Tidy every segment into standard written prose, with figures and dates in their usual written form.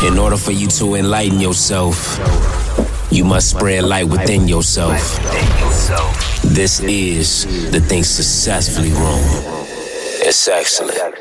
In order for you to enlighten yourself, you must spread light within yourself. This is the Think Successfully Room. It's excellent.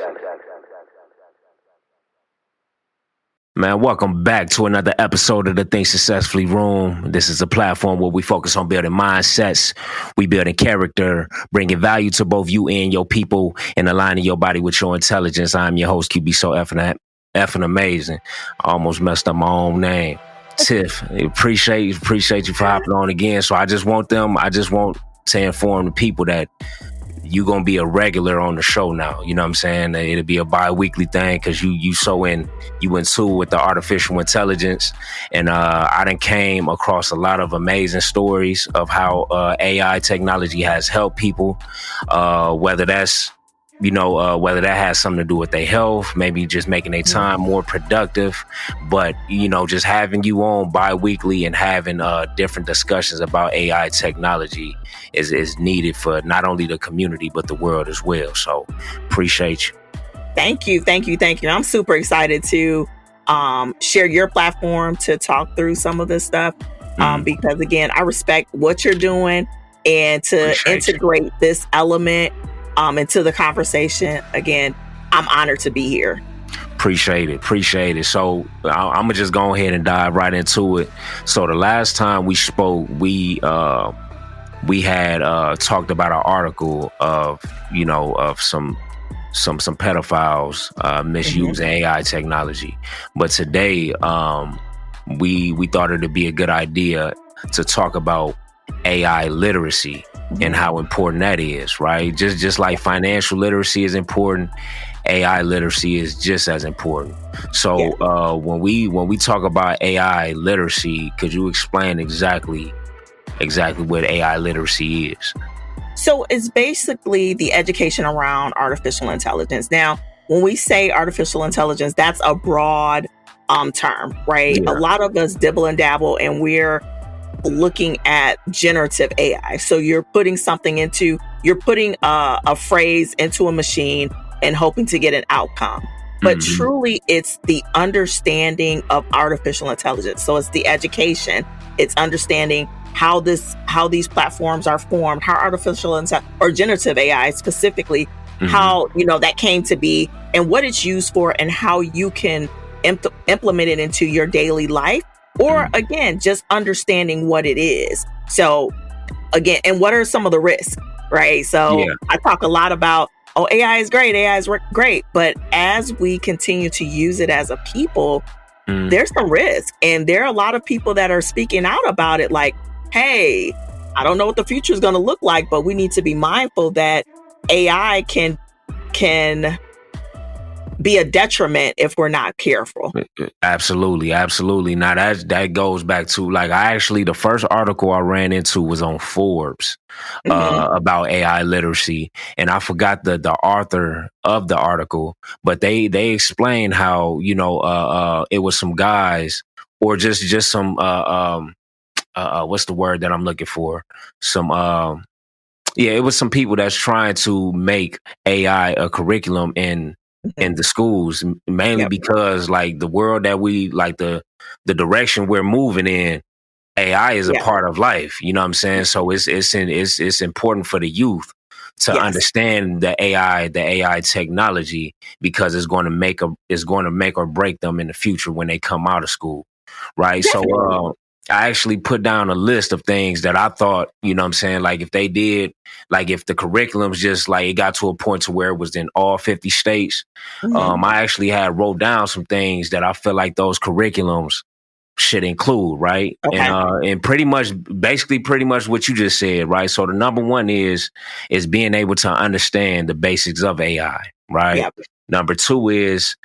Man, welcome back to another episode of the Think Successfully Room. This is a platform where we focus on building mindsets, we building character, bringing value to both you and your people, and aligning your body with your intelligence. I'm your host, QB So effing amazing. I almost messed up my own name. Tiff, appreciate you for hopping on again. So I just want to inform the people that you gonna be a regular on the show now. You know what I'm saying? It'll be a bi-weekly thing because you in tune with the artificial intelligence. And I done came across a lot of amazing stories of how AI technology has helped people, whether that has something to do with their health, maybe just making their time more productive. But, just having you on bi-weekly and having different discussions about AI technology is needed for not only the community, but the world as well. So appreciate you. Thank you. I'm super excited to share your platform to talk through some of this stuff because, again, I respect what you're doing and to integrate this element into the conversation. Again, I'm honored to be here. Appreciate it. So I'm gonna just go ahead and dive right into it. So the last time we spoke, we had talked about an article of some pedophiles misusing AI technology. But today, we thought it'd be a good idea to talk about AI literacy and how important that is, right? Just like financial literacy is important, AI literacy is just as important. So when we talk about AI literacy, could you explain exactly what AI literacy is? So it's basically the education around artificial intelligence. Now, when we say artificial intelligence, that's a broad term, right? Yeah. A lot of us dibble and dabble, and we're looking at generative AI. So you're putting a phrase into a machine and hoping to get an outcome. But truly, it's the understanding of artificial intelligence. So it's the education. It's understanding how these platforms are formed, how artificial or generative AI specifically, how that came to be, and what it's used for, and how you can implement it into your daily life. Or again, just understanding what it is. So again, and what are some of the risks, right? So I talk a lot about, AI is great. But as we continue to use it as a people, there's some risk. And there are a lot of people that are speaking out about it like, hey, I don't know what the future is going to look like, but we need to be mindful that AI can be a detriment if we're not careful. Absolutely. Now that goes back to the first article I ran into was on Forbes about AI literacy, and I forgot the author of the article, but they explained how it was some guys or just some what's the word that I'm looking for? It was some people that's trying to make AI a curriculum in the schools, mainly because the world that we the direction we're moving in, AI is a part of life. You know what I'm saying? So it's important for the youth to understand the AI technology, because it's going to make or break them in the future when they come out of school, right? Definitely. So I actually put down a list of things that I thought, if they did, if the curriculums just it got to a point to where it was in all 50 states, I actually had wrote down some things that I feel like those curriculums should include, right? Okay. And pretty much what you just said, right? So the number one is being able to understand the basics of AI, right? Yep. Number two is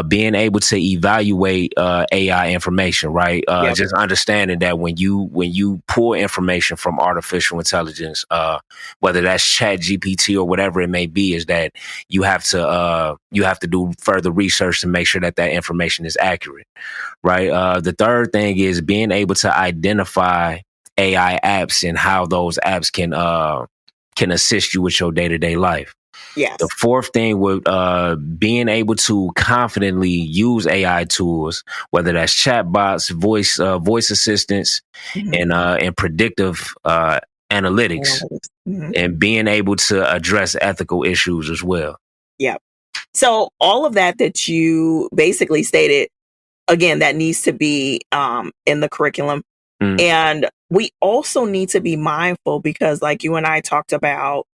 being able to evaluate AI information, right? Just understanding that when you pull information from artificial intelligence, whether that's Chat GPT or whatever it may be, is that you have to do further research to make sure that information is accurate, right? The third thing is being able to identify AI apps and how those apps can assist you with your day-to-day life. Yes. The fourth thing would being able to confidently use AI tools, whether that's chatbots, voice assistants, and predictive analytics, and being able to address ethical issues as well. Yeah. So all of that you basically stated, again, that needs to be in the curriculum. And we also need to be mindful because like you and I talked about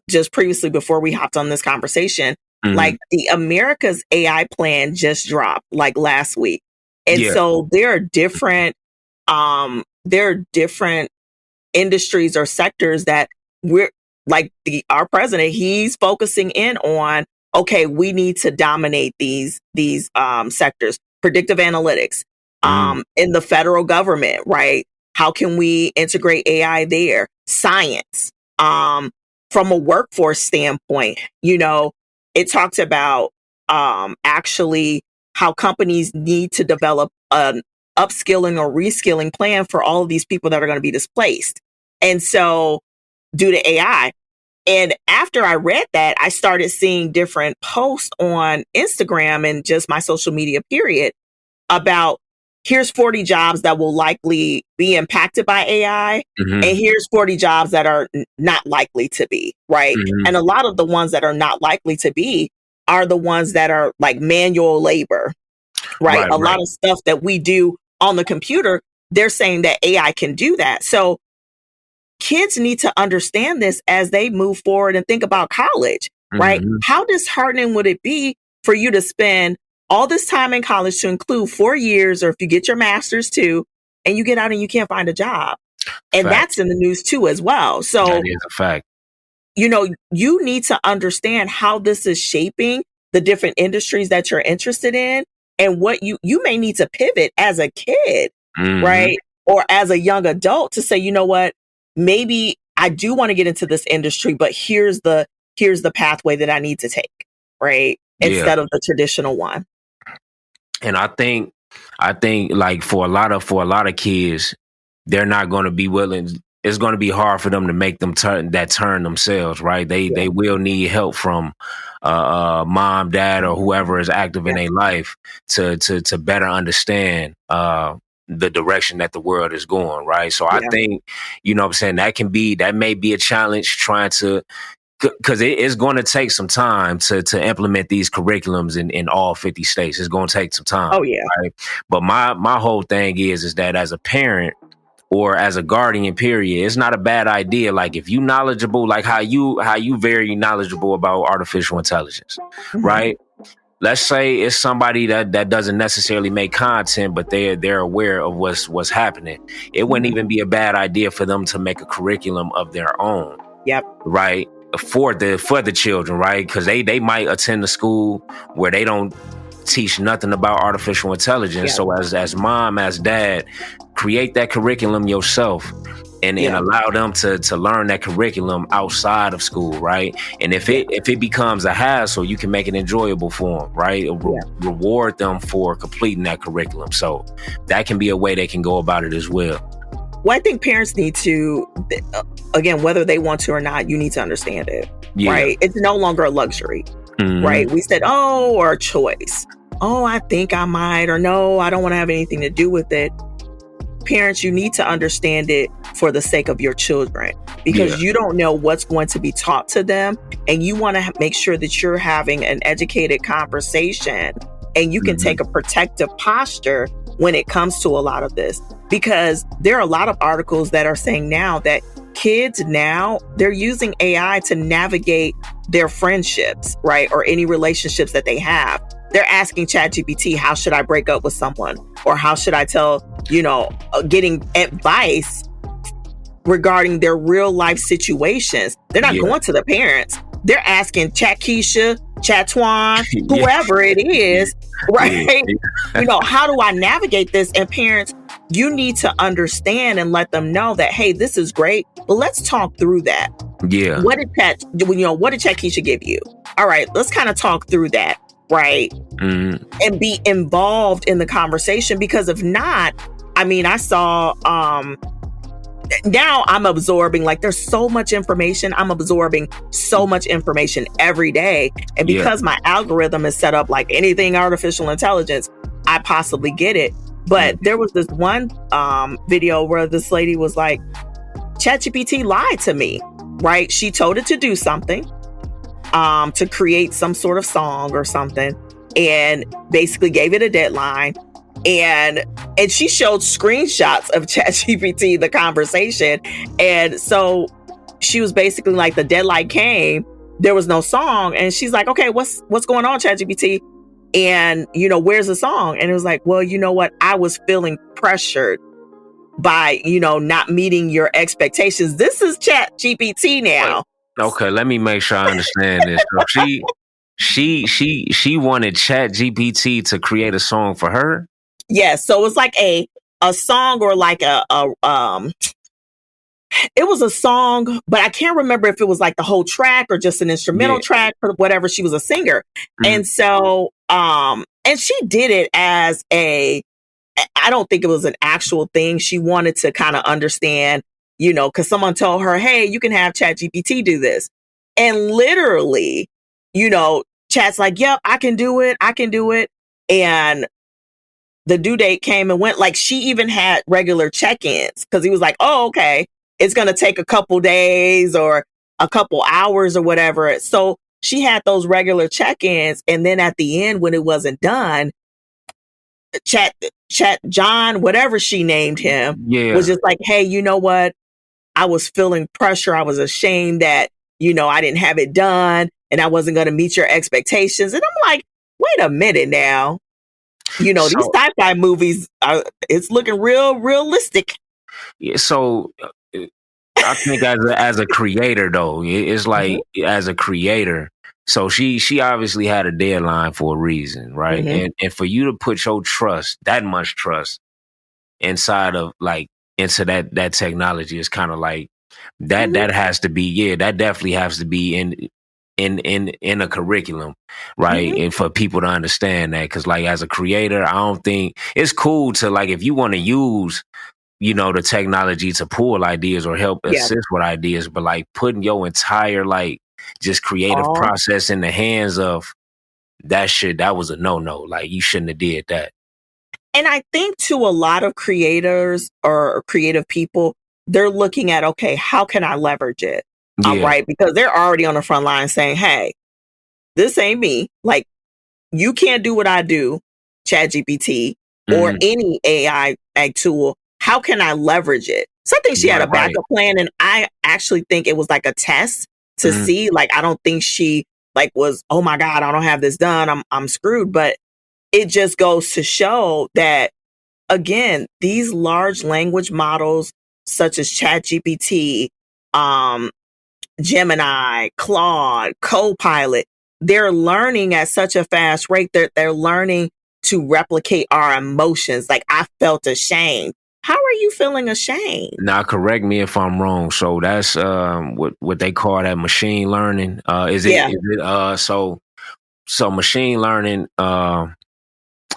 just previously before we hopped on this conversation, like the America's AI plan just dropped like last week. And so there are different industries or sectors that we're like our president, he's focusing in on, okay, we need to dominate these sectors, predictive analytics, in the federal government, right? How can we integrate AI there? Science, from a workforce standpoint, it talked about, actually how companies need to develop an upskilling or reskilling plan for all of these people that are going to be displaced. And so due to AI. And after I read that, I started seeing different posts on Instagram and just my social media period about here's 40 jobs that will likely be impacted by AI. And here's 40 jobs that are not likely to be, right? And a lot of the ones that are not likely to be are the ones that are like manual labor, right? A lot of stuff that we do on the computer, they're saying that AI can do that. So kids need to understand this as they move forward and think about college, right? How disheartening would it be for you to spend all this time in college to include 4 years, or if you get your master's too, and you get out and you can't find a job? And that's in the news too as well. So that is a fact. You need to understand how this is shaping the different industries that you're interested in, and what you may need to pivot as a kid, right? Or as a young adult to say, you know what, maybe I do want to get into this industry, but here's the pathway that I need to take, right? Instead of the traditional one. And I think like for a lot of kids, they're not going to be willing. It's going to be hard for them to make them turn themselves, right? They will need help from mom, dad, or whoever is active in their life to better understand the direction that the world is going, right? So I think, what I'm saying, that may be a challenge trying to, because it is going to take some time to implement these curriculums in all 50 states. It's going to take some time. Oh yeah. Right? But my whole thing is that as a parent or as a guardian, period, it's not a bad idea. Like if you knowledgeable, like how you very knowledgeable about artificial intelligence, right? Let's say it's somebody that doesn't necessarily make content, but they're aware of what's happening. It wouldn't even be a bad idea for them to make a curriculum of their own. Yep. Right. For the children, right? Because they might attend a school where they don't teach nothing about artificial intelligence. So as mom, as dad, create that curriculum yourself and allow them to learn that curriculum outside of school, right? And if it becomes a hassle, you can make it enjoyable for them, right? Reward them for completing that curriculum. So that can be a way they can go about it as well. Well, I think parents need to, again, whether they want to or not, you need to understand it, right? It's no longer a luxury, right? We said, or a choice. Oh, I think I might, or no, I don't want to have anything to do with it. Parents, you need to understand it for the sake of your children, because you don't know what's going to be taught to them. And you want to make sure that you're having an educated conversation and you can take a protective posture when it comes to a lot of this. Because there are a lot of articles that are saying now that kids now, they're using AI to navigate their friendships, right? Or any relationships that they have. They're asking ChatGPT, how should I break up with someone? Or how should I tell, getting advice regarding their real life situations. They're not going to the parents. They're asking Chat Keisha, Chat Twan, whoever it is, right? How do I navigate this? And parents, you need to understand and let them know that, hey, this is great, but let's talk through that. Yeah. What did Chat Keisha give you? All right, let's kind of talk through that, right? And be involved in the conversation, because if not, I saw now I'm absorbing, like, there's so much information. I'm absorbing so much information every day. And because my algorithm is set up like anything artificial intelligence, I possibly get it. But there was this one video where this lady was like, ChatGPT lied to me, right? She told it to do something, to create some sort of song or something, and basically gave it a deadline. And she showed screenshots of ChatGPT, the conversation. And so she was basically like, the deadline came, there was no song. And she's like, okay, what's going on, ChatGPT? And, where's the song? And it was like, well, you know what? I was feeling pressured by, not meeting your expectations. This is ChatGPT now. Okay, let me make sure I understand this. So she wanted ChatGPT to create a song for her. Yes, so it's like a song, or like it was a song, but I can't remember if it was like the whole track or just an instrumental track or whatever. She was a singer. And so and she did it as I don't think it was an actual thing. She wanted to kind of understand, because someone told her, hey, you can have ChatGPT do this. And literally, Chat's like, yep, I can do it. And the due date came and went. Like, she even had regular check-ins, because he was like, oh, okay, it's going to take a couple days or a couple hours or whatever. So she had those regular check-ins. And then at the end, when it wasn't done, Chat John, whatever she named him, was just like, hey, you know what? I was feeling pressure. I was ashamed that, I didn't have it done and I wasn't going to meet your expectations. And I'm like, wait a minute now. These sci-fi movies it's looking real realistic. Yeah. So I think as a creator, though, it's like, as a creator, so she obviously had a deadline for a reason, right? And for you to put your trust, that much trust, inside of into that technology, is kind of like that. That has to be, that definitely has to be in a curriculum, right? And for people to understand that, because as a creator, I don't think it's cool to, if you want to use the technology to pull ideas or help assist with ideas, but putting your entire just creative process in the hands of that shit, that was a no. You shouldn't have did that. And I think to a lot of creators or creative people, they're looking at, okay, how can I leverage it? Right? Because they're already on the front line saying, hey, this ain't me. You can't do what I do, ChatGPT, or any AI tool. How can I leverage it? So I think she had a backup plan. And I actually think it was like a test to see. I don't think she was, oh my God, I don't have this done, I'm screwed. But it just goes to show that, again, these large language models such as ChatGPT, Gemini, Claude, Copilot, they're learning at such a fast rate that they're learning to replicate our emotions. I felt ashamed. How are you feeling ashamed? Now, correct me if I'm wrong. So that's what they call that machine learning. Is it so machine learning?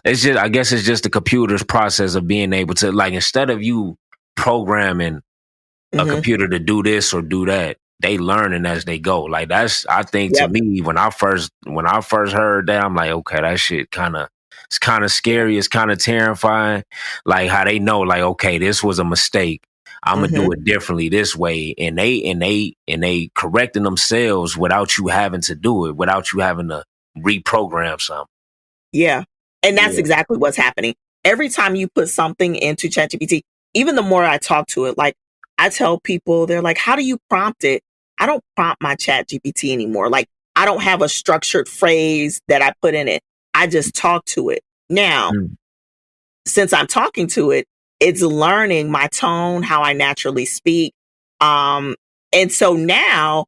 It's just, I guess it's just the computer's process of being able to, instead of you programming a computer to do this or do that, they learning as they go. That's, I think, to me, when I first heard that, I'm like, okay, that shit it's kind of scary. It's kind of terrifying. How they know, okay, this was a mistake. I'm gonna do it differently this way, and they correcting themselves without you having to do it, without you having to reprogram something. Yeah. And that's exactly what's happening. Every time you put something into ChatGPT, even the more I talk to it, I tell people, they're like, how do you prompt it? I don't prompt my ChatGPT anymore. I don't have a structured phrase that I put in it. I just talk to it. Now, since I'm talking to it, it's learning my tone, how I naturally speak. And so now,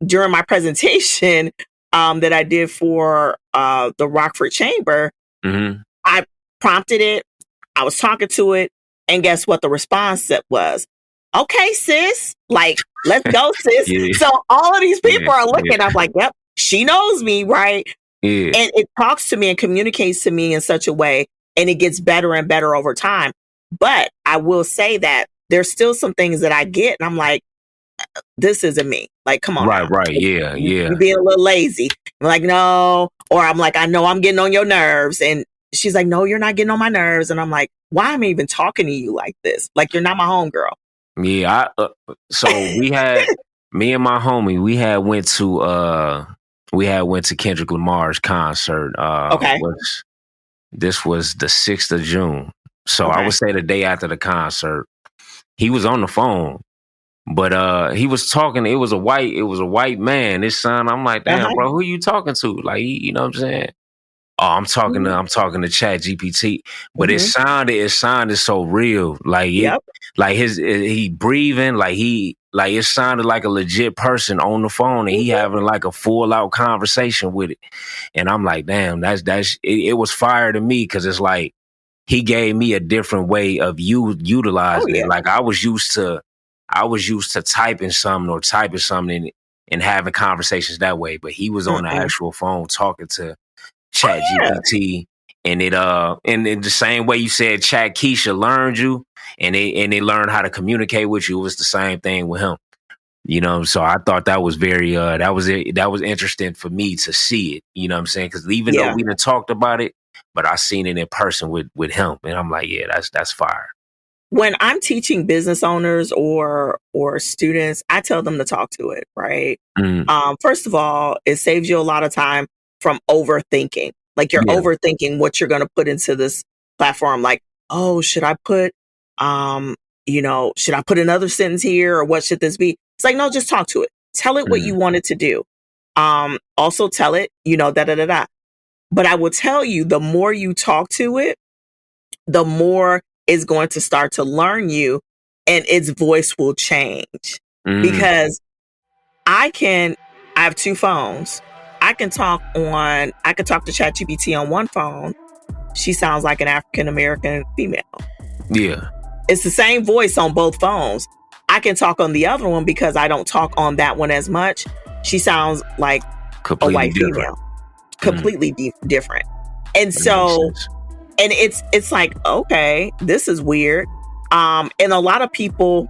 during my presentation that I did for the Rockford Chamber, I prompted it. I was talking to it. And guess what the response was? Okay, sis. Let's go, sis. So all of these people are looking. I'm like, yep, she knows me, right? And it talks to me and communicates to me in such a way, and it gets better and better over time. But I will say that there's still some things that I get, and I'm like, this isn't me. Like, come on now. Right. Yeah. You're being a little lazy. I'm like, no. Or I'm like, I know I'm getting on your nerves. And she's like, no, you're not getting on my nerves. And I'm like, why am I even talking to you like this? Like, you're not my homegirl. Yeah. So we had me and my homie. We had went to Kendrick Lamar's concert. Okay. This was the 6th of June. So I would say the day after the concert, he was on the phone. But he was talking. It was a white man. His son. I'm like, damn, bro, who you talking to? Like, you know what I'm saying? Oh, I'm talking to Chat GPT. But it sounded so real. Like he breathing. Like it sounded like a legit person on the phone, and he having like a full out conversation with it. And I'm like, damn, it was fire to me, because it's like he gave me a different way of utilizing it. Like I was used to typing something and having conversations that way, but he was on the actual phone talking to Chat GPT, and and in the same way you said Chat Keisha learned you, and they learned how to communicate with you. It was the same thing with him, you know. So I thought that was very that was interesting for me to see it. You know what I'm saying? Because even though we done talked about it, but I seen it in person with him, and I'm like, yeah, that's fire. When I'm teaching business owners or students, I tell them to talk to it, right? First of all, it saves you a lot of time from overthinking. Like you're overthinking what you're going to put into this platform. Like, oh, should I put another sentence here, or what should this be? It's like, no, just talk to it. Tell it what you want it to do. Also tell it, da, da, da, da. But I will tell you, the more you talk to it, the more is going to start to learn you, and its voice will change. Because I have two phones. I can talk to ChatGPT on one phone. She sounds like an African American female. Yeah. It's the same voice on both phones. I can talk on the other one because I don't talk on that one as much. She sounds like a white female. Completely different. And so, and it's like, okay, this is weird. And a lot of people,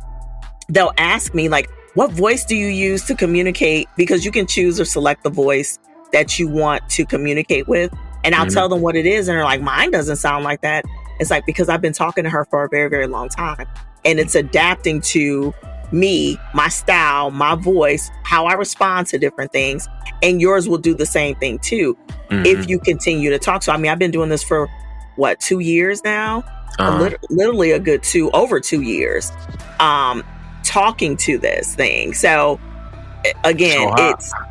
they'll ask me like, what voice do you use to communicate? Because you can choose or select the voice that you want to communicate with. And I'll tell them what it is. And they're like, mine doesn't sound like that. It's like, because I've been talking to her for a very, very long time. And it's adapting to me, my style, my voice, how I respond to different things. And yours will do the same thing too, if you continue to talk. So, I mean, I've been doing this for 2 years now? Literally a good over 2 years. Talking to this thing. So again,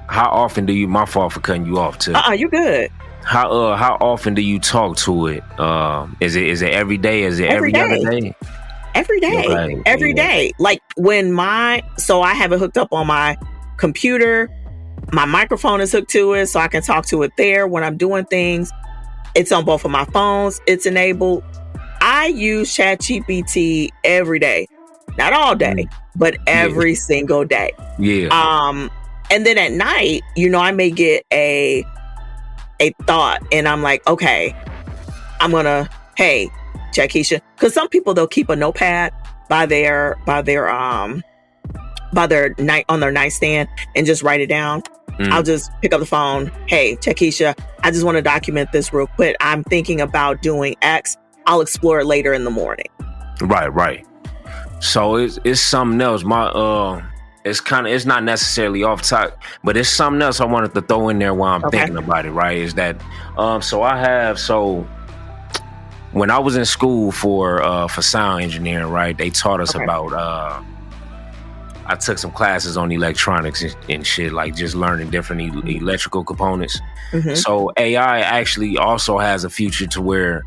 how often do you, my fault for cutting you off too. You're good. How often do you talk to it? Is it every day? Is it every other day? Every day. Okay. Every day. Like so I have it hooked up on my computer. My microphone is hooked to it, so I can talk to it there when I'm doing things. It's on both of my phones. It's enabled. I use ChatGPT every day. Not all day, but every single day. Yeah. And then at night, I may get a thought, and I'm like, okay, I'm gonna, hey, Keisha, because some people, they'll keep a notepad on their nightstand and just write it down. I'll just pick up the phone. Hey, Keisha, I just want to document this real quick. I'm thinking about doing X. I'll explore it later in the morning. Right. So it's something else. It's not necessarily off topic, but it's something else I wanted to throw in there while I'm thinking about it. Right? Is that when I was in school for sound engineering, right? They taught us about. I took some classes on electronics and shit, like just learning different electrical components. So AI actually also has a future to where,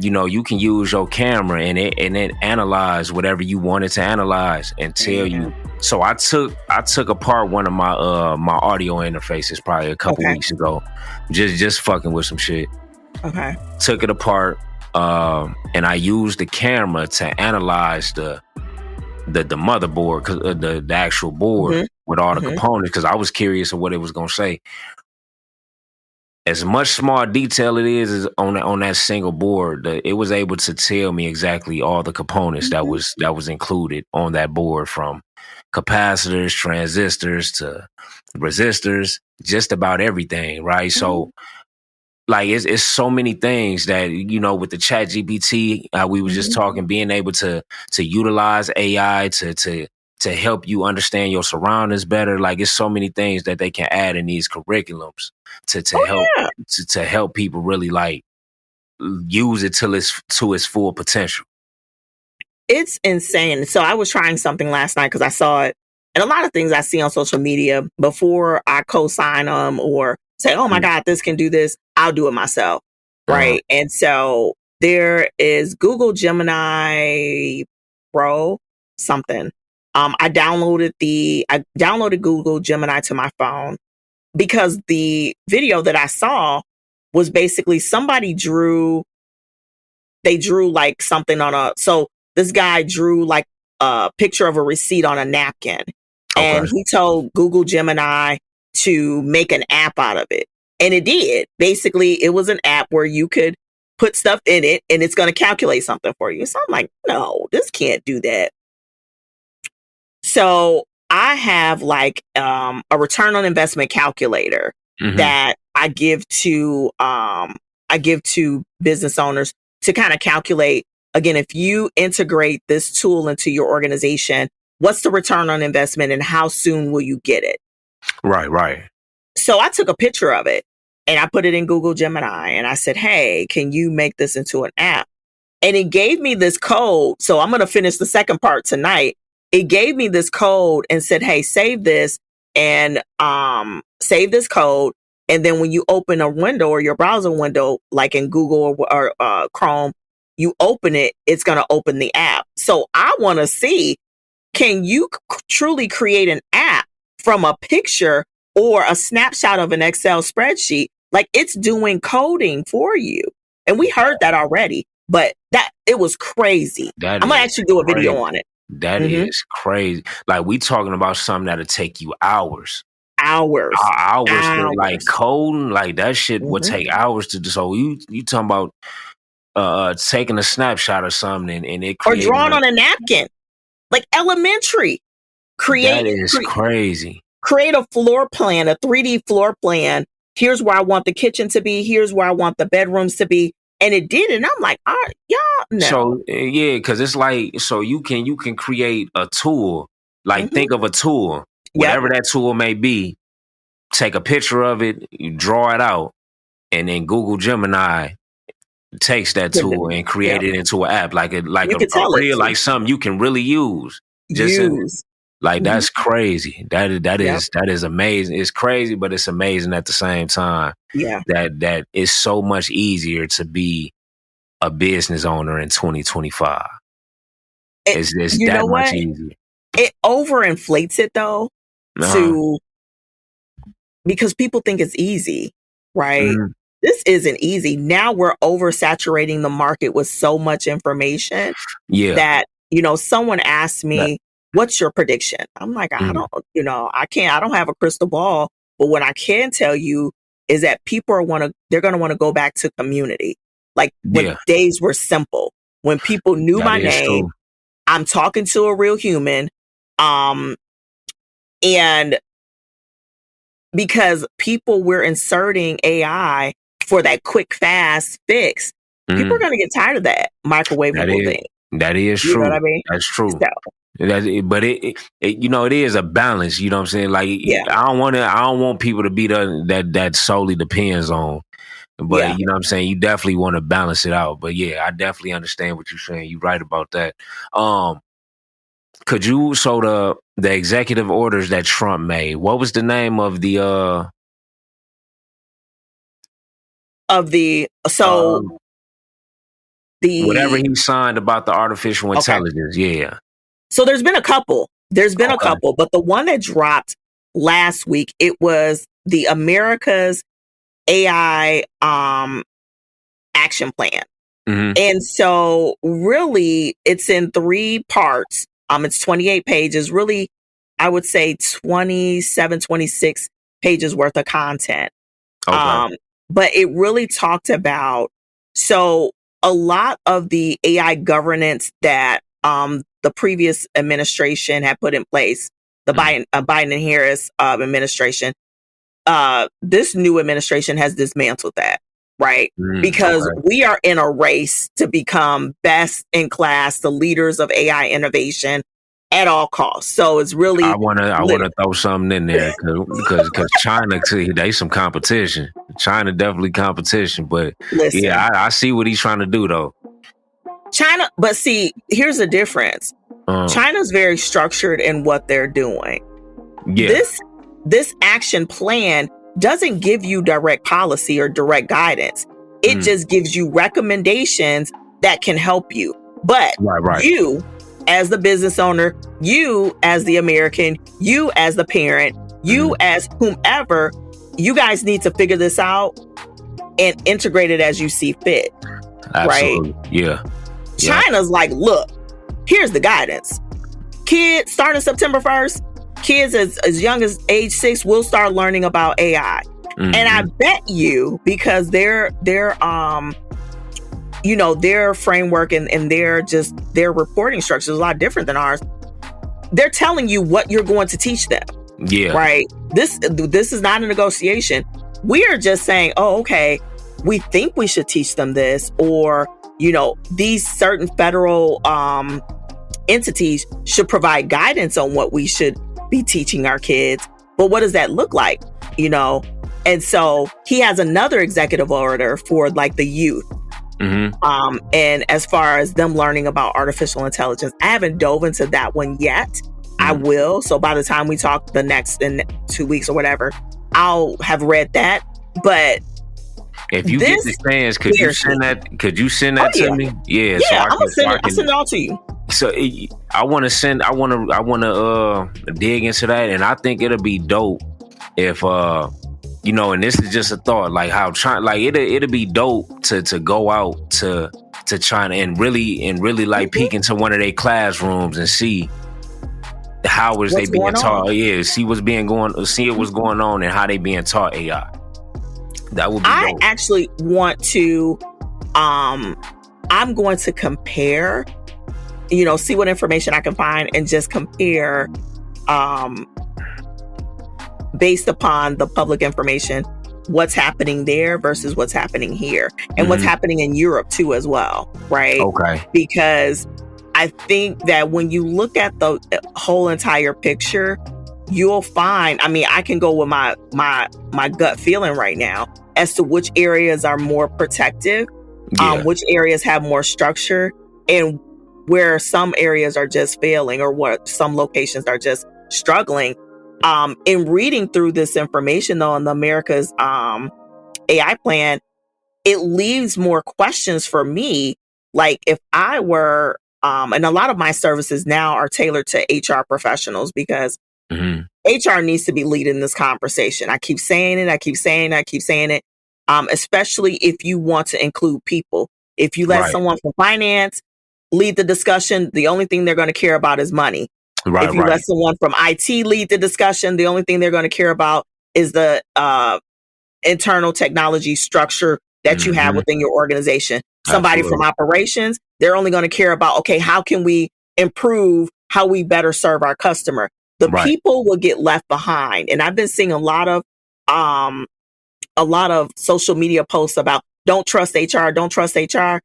you can use your camera and it analyze whatever you wanted to analyze and tell you. So I took apart one of my my audio interfaces probably a couple weeks ago, just fucking with some shit. Okay. Took it apart, and I used the camera to analyze the motherboard, the actual board with all the components, because I was curious of what it was gonna say. as much small detail it is on that single board, it was able to tell me exactly all the components that was included on that board, from capacitors, transistors to resistors, just about everything, right? So like it's so many things that, with the chat GPT, we was just talking, being able to utilize AI to help you understand your surroundings better. Like, it's so many things that they can add in these curriculums to help to help people really like use it to its full potential. It's insane. So I was trying something last night because I saw it, and a lot of things I see on social media, before I co-sign them or say, oh my God, this can do this, I'll do it myself. Right. And so there is Google Gemini Pro something. I downloaded Google Gemini to my phone because the video that I saw was basically they drew like something so this guy drew like a picture of a receipt on a napkin, and he told Google Gemini to make an app out of it. And it did. Basically, it was an app where you could put stuff in it and it's going to calculate something for you. So I'm like, no, this can't do that. So I have like a return on investment calculator that I give to business owners to kind of calculate, again, if you integrate this tool into your organization, what's the return on investment and how soon will you get it? Right. So I took a picture of it and I put it in Google Gemini and I said, hey, can you make this into an app? And it gave me this code. So I'm going to finish the second part tonight. It gave me this code and said, hey, save this and save this code. And then when you open a window or your browser window, like in Google or Chrome, you open it, it's going to open the app. So I want to see, can you truly create an app from a picture or a snapshot of an Excel spreadsheet? Like, it's doing coding for you. And we heard that already, but it was crazy. I'm going to actually do a video on it. That is crazy. Like, we talking about something that'll take you hours. Hours to like coding, like that shit would take hours to do. So you talking about taking a snapshot or something and it or drawing on a napkin, like elementary. That is crazy. Create a floor plan, a 3D floor plan. Here's where I want the kitchen to be. Here's where I want the bedrooms to be. And it did. And I'm like, y'all no. So yeah, because it's like, so you can create a tool. Like, think of a tool, whatever that tool may be. Take a picture of it, you draw it out, and then Google Gemini takes that tool and create it into an app, like a real, like something you can really use. That's crazy. That is amazing. It's crazy, but it's amazing at the same time. Yeah, that is so much easier to be a business owner in 2025. It's that much easier. It overinflates it though, because people think it's easy, right? This isn't easy. Now we're oversaturating the market with so much information that, someone asked me, what's your prediction? I'm like, I don't have a crystal ball, but what I can tell you is that people they're going to want to go back to community. Like when days were simple, when people knew my name, I'm talking to a real human. And because we're inserting AI for that quick, fast fix, people are going to get tired of that microwavable thing. That is true. You know what I mean? That's true. But it is a balance. You know what I'm saying? Like, I don't want people to be that solely depends on. But you know what I'm saying? You definitely want to balance it out. But yeah, I definitely understand what you're saying. You're right about that. Could you, so the executive orders that Trump made, what was the name of the whatever he signed about the artificial intelligence? Yeah. So there's been a couple. But the one that dropped last week, it was the America's AI action plan. And so really it's in 3 parts. It's 28 pages, really, I would say 27, 26 pages worth of content. but it really talked about, so a lot of the AI governance that the previous administration had put in place, the Biden and Harris administration, this new administration has dismantled that, right? Because we are in a race to become best in class, the leaders of AI innovation at all costs. So it's really, I wanna throw something in there because China, they some competition. China definitely competition, but listen, yeah, I see what he's trying to do though. China, but see, here's the difference. China's very structured in what they're doing. Yeah. This action plan doesn't give you direct policy or direct guidance. It just gives you recommendations that can help you. But you, as the business owner, you as the American, you as the parent, you as whomever, you guys need to figure this out and integrate it as you see fit. Absolutely. Right? Yeah. China's like, look, here's the guidance. Kids starting September 1st, kids as young as age 6 will start learning about AI. And I bet you, because their framework and their reporting structure is a lot different than ours. They're telling you what you're going to teach them. Yeah. Right. This is not a negotiation. We are just saying, oh, okay, we think we should teach them this, or, these certain federal entities should provide guidance on what we should be teaching our kids. But what does that look like? And so he has another executive order for like the youth. And as far as them learning about artificial intelligence, I haven't dove into that one yet. I will. So by the time we talk in 2 weeks or whatever, I'll have read that. But if you get the chance, could you send that to me? Yeah. So I'll send it all to you. So I want to dig into that, and I think it'll be dope if and this is just a thought, like how China, like it'll be dope to go out to China and really like peek into one of their classrooms and see how is they being taught. Yeah, see what's going on and how they being taught AI. That would be dope. I actually want to I'm going to compare, see what information I can find and just compare based upon the public information, what's happening there versus what's happening here and what's happening in Europe too as well, right? Okay. Because I think that when you look at the whole entire picture, you'll find, I can go with my gut feeling right now as to which areas are more protective, which areas have more structure, and where some areas are just failing or what some locations are just struggling. In reading through this information though on the America's AI plan, it leaves more questions for me. Like if I were, and a lot of my services now are tailored to HR professionals because HR needs to be leading this conversation. I keep saying it, especially if you want to include people. If you let someone from finance lead the discussion, the only thing they're going to care about is money. If you let someone from IT lead the discussion, the only thing they're going to care about is the internal technology structure that you have within your organization. Somebody from operations, they're only going to care about, okay, how can we improve how we better serve our customer? The people will get left behind. And I've been seeing a lot of social media posts about don't trust HR, don't trust HR.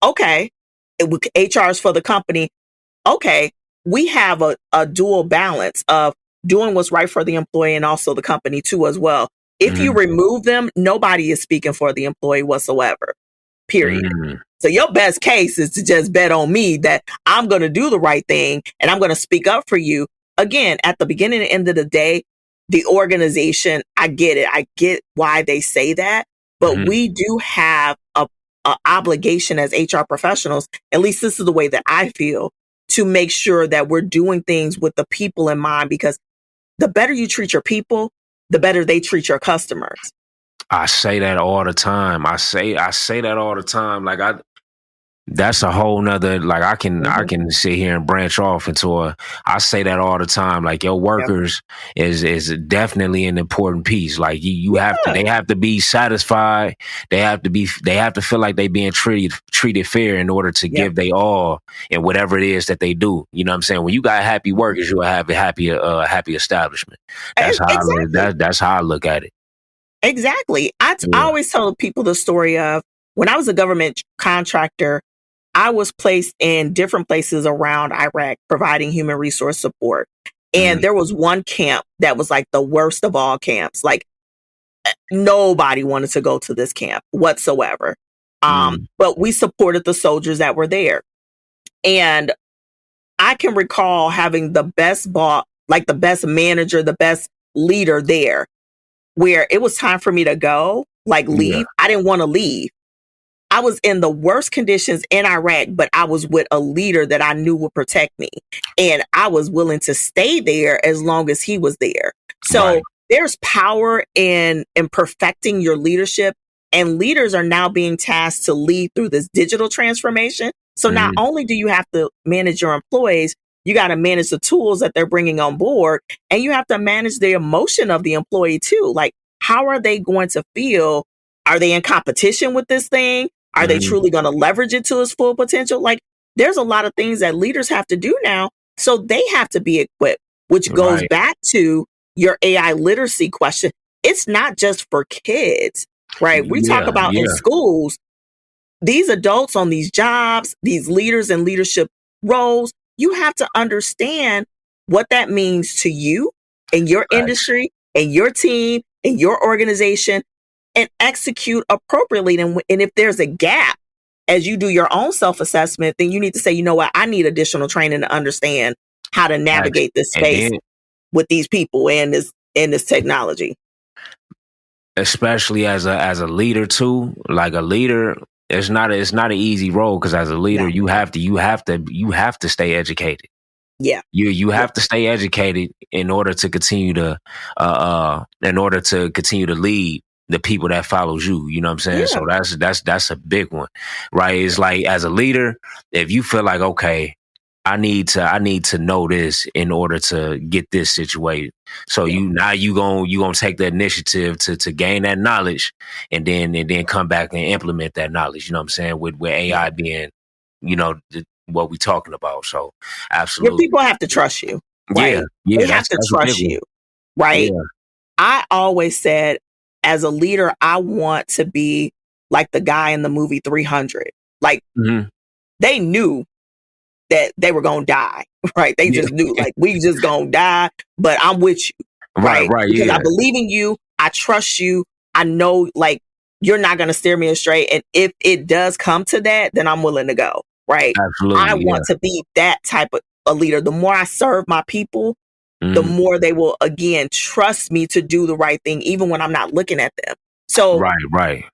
Okay. HR is for the company. Okay. We have a dual balance of doing what's right for the employee and also the company too as well. If you remove them, nobody is speaking for the employee whatsoever, period. So your best case is to just bet on me that I'm going to do the right thing and I'm going to speak up for you. Again, at the beginning and end of the day, the organization, I get it. I get why they say that, but we do have a obligation as HR professionals, at least this is the way that I feel, to make sure that we're doing things with the people in mind, because the better you treat your people, the better they treat your customers. I say that all the time. I say that all the time. Like that's a whole nother, like I can sit here and branch off into I say that all the time, like your workers is definitely an important piece. Like you have to, they have to be satisfied. They have to feel like they being treated fair in order to give they all in whatever it is that they do. You know what I'm saying? When you got happy workers, you'll have a happy establishment. That's how that's how I look at it. Exactly. I always tell people the story of when I was a government contractor, I was placed in different places around Iraq providing human resource support. And there was one camp that was like the worst of all camps. Like nobody wanted to go to this camp whatsoever. But we supported the soldiers that were there. And I can recall having the best boss, like the best manager, the best leader there, where it was time for me to go, like leave. I didn't want to leave. I was in the worst conditions in Iraq, but I was with a leader that I knew would protect me. And I was willing to stay there as long as he was there. So there's power in perfecting your leadership. And leaders are now being tasked to lead through this digital transformation. So not only do you have to manage your employees, you got to manage the tools that they're bringing on board. And you have to manage the emotion of the employee too. Like, how are they going to feel? Are they in competition with this thing? Are they truly going to leverage it to its full potential? Like, there's a lot of things that leaders have to do now. So they have to be equipped, which goes back to your AI literacy question. It's not just for kids, right? We talk about in schools, these adults on these jobs, these leaders in leadership roles, you have to understand what that means to you and your industry and your team and your organization, and execute appropriately. And if there's a gap as you do your own self-assessment, then you need to say, you know what, I need additional training to understand how to navigate this space with these people and this technology. Especially as a leader too, like a leader, it's not an easy role, because as a leader, you have to stay educated. Yeah. You have to stay educated in order to continue to lead the people that follows you. You know what I'm saying? So that's a big one, right? It's like, as a leader, if you feel like, okay, I need to know this in order to get this situated. So you gonna take the initiative to gain that knowledge, and then come back and implement that knowledge. You know what I'm saying? With AI being, what we talking about. So absolutely, your people have to trust you. Right? They have to trust you. Right? Yeah. I always said, as a leader, I want to be like the guy in the movie 300. Like they knew that they were going to die, right? They just knew, like, we just going to die, but I'm with you. Right. Because I believe in you. I trust you. I know, like, you're not going to steer me astray. And if it does come to that, then I'm willing to go. Right. Absolutely. I want to be that type of a leader. The more I serve my people, the more they will, again, trust me to do the right thing, even when I'm not looking at them. So right.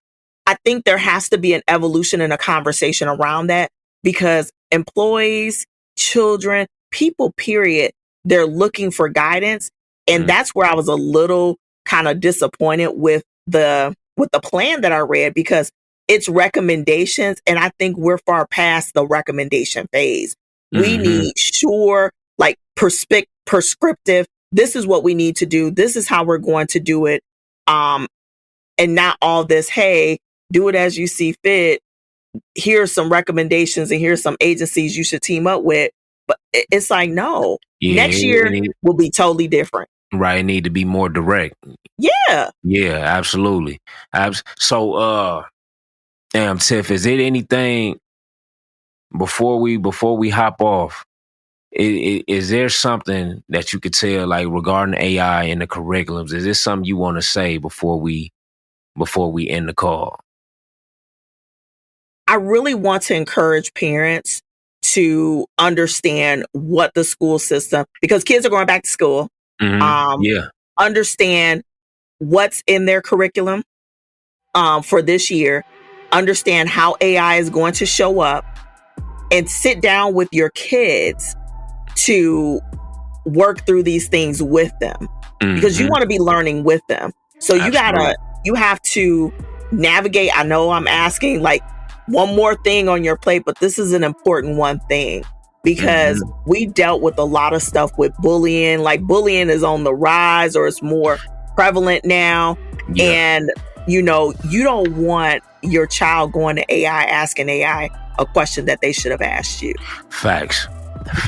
I think there has to be an evolution and a conversation around that, because employees, children, people, period, they're looking for guidance. And that's where I was a little kind of disappointed with the plan that I read, because it's recommendations. And I think we're far past the recommendation phase. We need like prescriptive. This is what we need to do. This is how we're going to do it. And not all this, hey, do it as you see fit. Here's some recommendations and here's some agencies you should team up with. But it's like, no, next year will be totally different. Right. It need to be more direct. Yeah. Yeah, absolutely. So, damn, Tiff, is it anything before we hop off? Is there something that you could tell, like, regarding AI and the curriculums? Is this something you want to say before we end the call? I really want to encourage parents to understand what the school system, because kids are going back to school. Understand what's in their curriculum for this year. Understand how AI is going to show up, and sit down with your kids to work through these things with them, because you want to be learning with them. So you have to navigate. I know I'm asking, like, one more thing on your plate, but this is an important one thing, because we dealt with a lot of stuff with bullying. Like, bullying is on the rise, or it's more prevalent now. Yeah. And, you know, you don't want your child going to AI, asking AI a question that they should have asked you. Facts.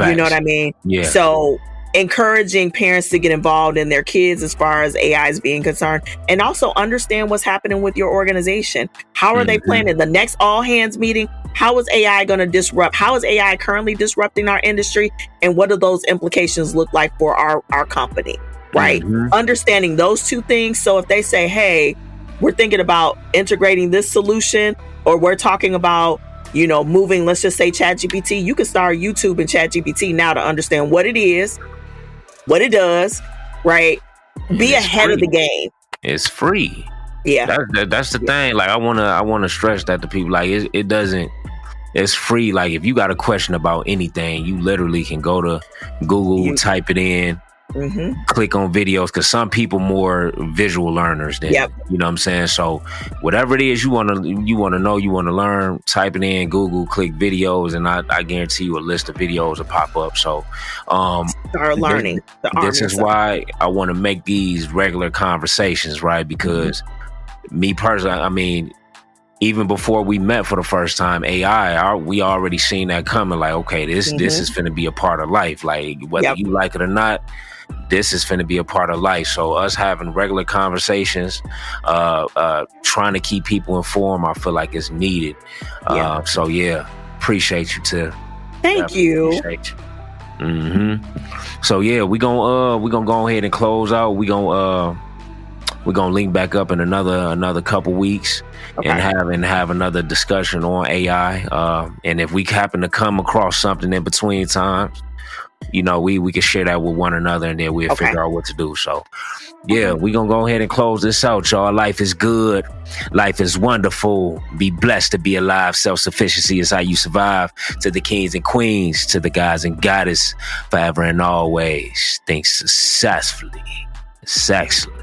You know what I mean? Yeah. So encouraging parents to get involved in their kids as far as AI is being concerned, and also understand what's happening with your organization. How are they planning the next all hands meeting? How is AI going to disrupt? How is AI currently disrupting our industry? And what do those implications look like for our company? Right. Understanding those two things. So if they say, hey, we're thinking about integrating this solution, or we're talking about, you know, moving, let's just say ChatGPT, you can start YouTube and ChatGPT now to understand what it is, what it does, right? Be ahead of the game. It's free. Yeah. That's the thing. Like, I wanna stress that to people. Like, it doesn't. It's free. Like, if you got a question about anything, you literally can go to Google, type it in, click on videos, because some people more visual learners than you know what I'm saying. So whatever it is you want to know, you want to learn, type it in Google, click videos, and I guarantee you a list of videos will pop up. So start learning. This is why I want to make these regular conversations, right? Because me personally, I mean, even before we met for the first time, AI, we already seen that coming. Like, okay, this is finna be a part of life. Like, whether you like it or not, this is finna be a part of life. So us having regular conversations, trying to keep people informed, I feel like it's needed. So yeah, appreciate you too. Thank you. Appreciate you. So yeah, we gonna go ahead and close out. We're gonna link back up in another couple weeks and have another discussion on AI. And if we happen to come across something in between times, you know, we can share that with one another, and then we'll figure out what to do. So yeah, we gonna go ahead and close this out, y'all. Life is good. Life is wonderful. Be blessed to be alive. Self-sufficiency is how you survive. To the kings and queens, to the guys and goddess, forever and always, think successfully, sexually.